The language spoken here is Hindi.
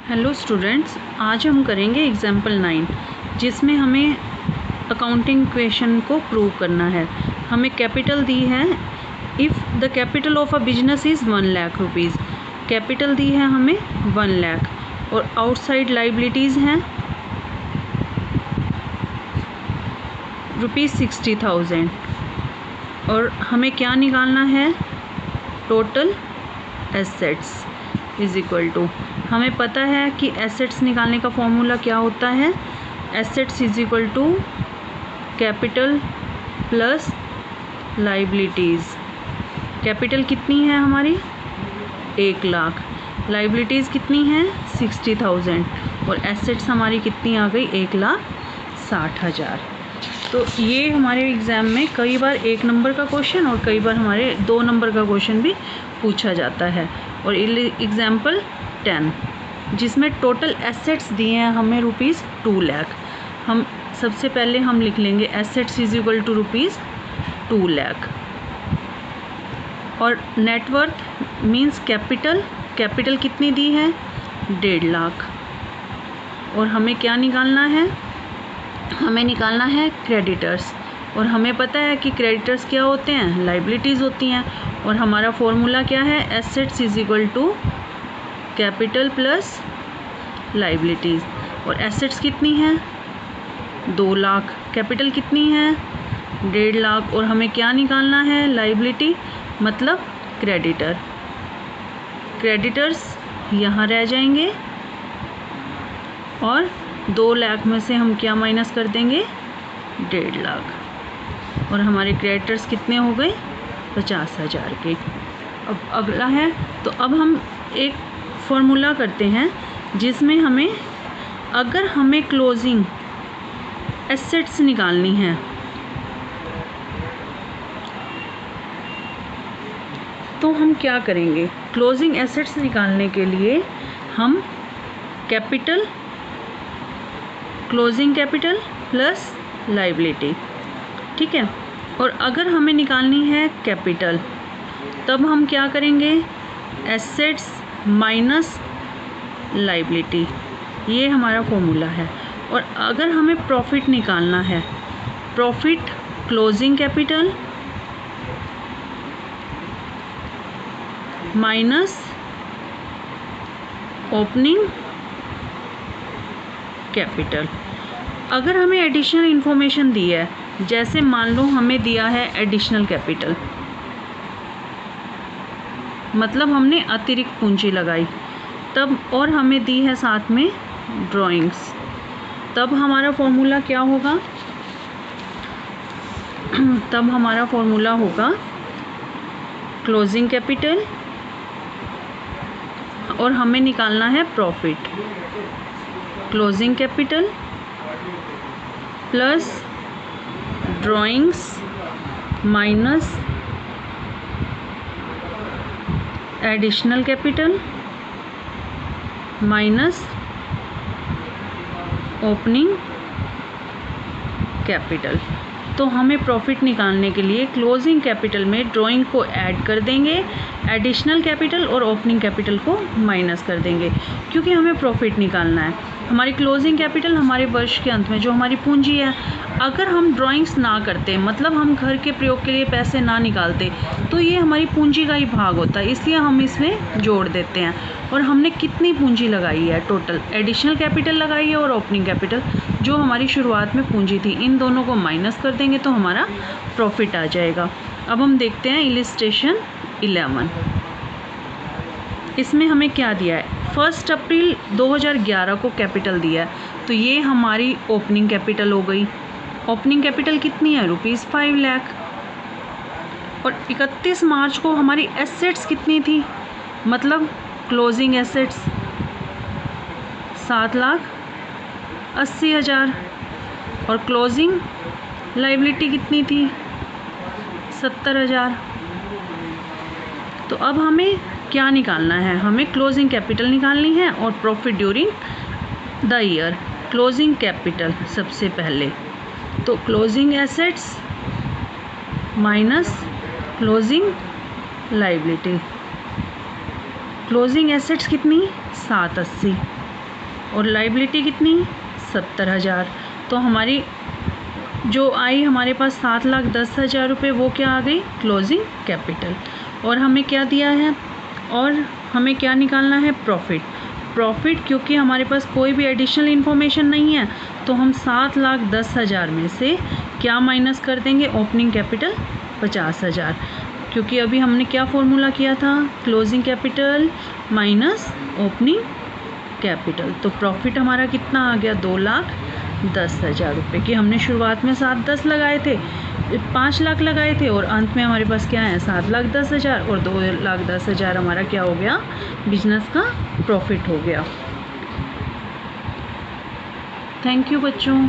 हेलो स्टूडेंट्स, आज हम करेंगे एग्जाम्पल 9 जिसमें हमें अकाउंटिंग इक्वेशन को प्रूव करना है। हमें कैपिटल दी है। If the capital of a business is 1 lakh rupees. Capital दी है हमें 1 लाख और आउटसाइड लाइबिलिटीज़ हैं ₹60,000 और हमें क्या निकालना है, total assets is equal to, हमें पता है कि एसेट्स निकालने का फॉर्मूला क्या होता है, assets is equal to capital plus liabilities. Capital कितनी है हमारी 1 लाख, लाइबिलिटीज़ कितनी हैं 60,000 और एसेट्स हमारी कितनी आ गई 1,60,000। तो ये हमारे एग्ज़ाम में कई बार 1 नंबर का क्वेश्चन और कई बार हमारे 2 नंबर का क्वेश्चन भी पूछा जाता है। और एग्जाम्पल 10 जिसमें टोटल एसेट्स दिए हैं हमें ₹2 लाख। हम सबसे पहले हम लिख लेंगे assets is equal to ₹2 lakh और नेटवर्थ मींस कैपिटल, कैपिटल कितनी दी है 1.5 लाख। और हमें क्या निकालना है, हमें निकालना है क्रेडिटर्स और हमें पता है कि क्रेडिटर्स क्या होते हैं, लाइबिलिटीज़ होती हैं। और हमारा फॉर्मूला क्या है, assets is equal to capital plus liabilities. और एसेट्स कितनी हैं 2 लाख, कैपिटल कितनी है 1.5 लाख और हमें क्या निकालना है, लाइबिलिटी मतलब क्रेडिटर। क्रेडिटर्स यहाँ रह जाएंगे और 2 लाख में से हम क्या माइनस कर देंगे 1.5 लाख और हमारे क्रेडिटर्स कितने हो गए 50,000 के। अब अगला है, तो अब हम एक फॉर्मूला करते हैं जिसमें हमें, अगर हमें क्लोजिंग एसेट्स निकालनी है तो हम क्या करेंगे, क्लोजिंग एसेट्स निकालने के लिए हम capital, closing capital plus liability, ठीक है। और अगर हमें निकालनी है कैपिटल तब हम क्या करेंगे, एसेट्स माइनस लाइबिलिटी, ये हमारा फॉर्मूला है। और अगर हमें प्रॉफिट निकालना है, profit closing capital minus opening capital. अगर हमें एडिशनल इन्फॉर्मेशन दी है, जैसे मान लो हमें दिया है एडिशनल कैपिटल, मतलब हमने अतिरिक्त पूंजी लगाई तब, और हमें दी है साथ में ड्राइंग्स, तब हमारा फॉर्मूला क्या होगा, तब हमारा फॉर्मूला होगा क्लोजिंग कैपिटल और हमें निकालना है profit, closing capital plus drawings minus additional capital minus opening capital. तो हमें प्रॉफिट निकालने के लिए क्लोजिंग कैपिटल में ड्राइंग को ऐड कर देंगे, एडिशनल कैपिटल और ओपनिंग कैपिटल को माइनस कर देंगे, क्योंकि हमें प्रॉफिट निकालना है। हमारी क्लोजिंग कैपिटल हमारे वर्ष के अंत में जो हमारी पूंजी है, अगर हम ड्राइंग्स ना करते, मतलब हम घर के प्रयोग के लिए पैसे ना निकालते, तो ये हमारी पूंजी का ही भाग होता है, इसलिए हम इसमें जोड़ देते हैं। और हमने कितनी पूंजी लगाई है, टोटल एडिशनल कैपिटल लगाई है और ओपनिंग कैपिटल, जो हमारी शुरुआत में पूंजी थी, इन दोनों को माइनस कर देंगे तो हमारा प्रॉफिट आ जाएगा। अब हम देखते हैं इलिस्ट्रेशन 11। इसमें हमें क्या दिया है, 1 अप्रैल 2011 को कैपिटल दिया है, तो ये हमारी ओपनिंग कैपिटल हो गई। ओपनिंग कैपिटल कितनी है ₹5 लाख। और 31 मार्च को हमारी एसेट्स कितनी थी, मतलब क्लोजिंग एसेट्स 7,80,000 और क्लोजिंग लाइबिलिटी कितनी थी 70,000। तो अब हमें क्या निकालना है, हमें क्लोजिंग कैपिटल निकालनी है और profit during the year. Closing capital सबसे पहले, तो closing assets minus closing liability. Closing assets कितनी 780 और लाइबिलिटी कितनी 70,000। तो हमारी जो आई हमारे पास 7,10,000 रुपये, वो क्या आ गई क्लोजिंग कैपिटल। और हमें क्या दिया है, और हमें क्या निकालना है प्रॉफिट। प्रॉफिट क्योंकि हमारे पास कोई भी एडिशनल इन्फॉर्मेशन नहीं है, तो हम 7,10,000 में से क्या माइनस कर देंगे, ओपनिंग कैपिटल 50,000, क्योंकि अभी हमने क्या फॉर्मूला किया था, closing capital minus opening capital. तो प्रॉफिट हमारा कितना आ गया 2,10,000 रुपये, कि हमने शुरुआत में 7,10 लगाए थे, 5 लाख लगाए थे, और अंत में हमारे पास क्या है 7,10,000, और 2,10,000 हमारा क्या हो गया, बिजनेस का प्रॉफिट हो गया। थैंक यू बच्चों।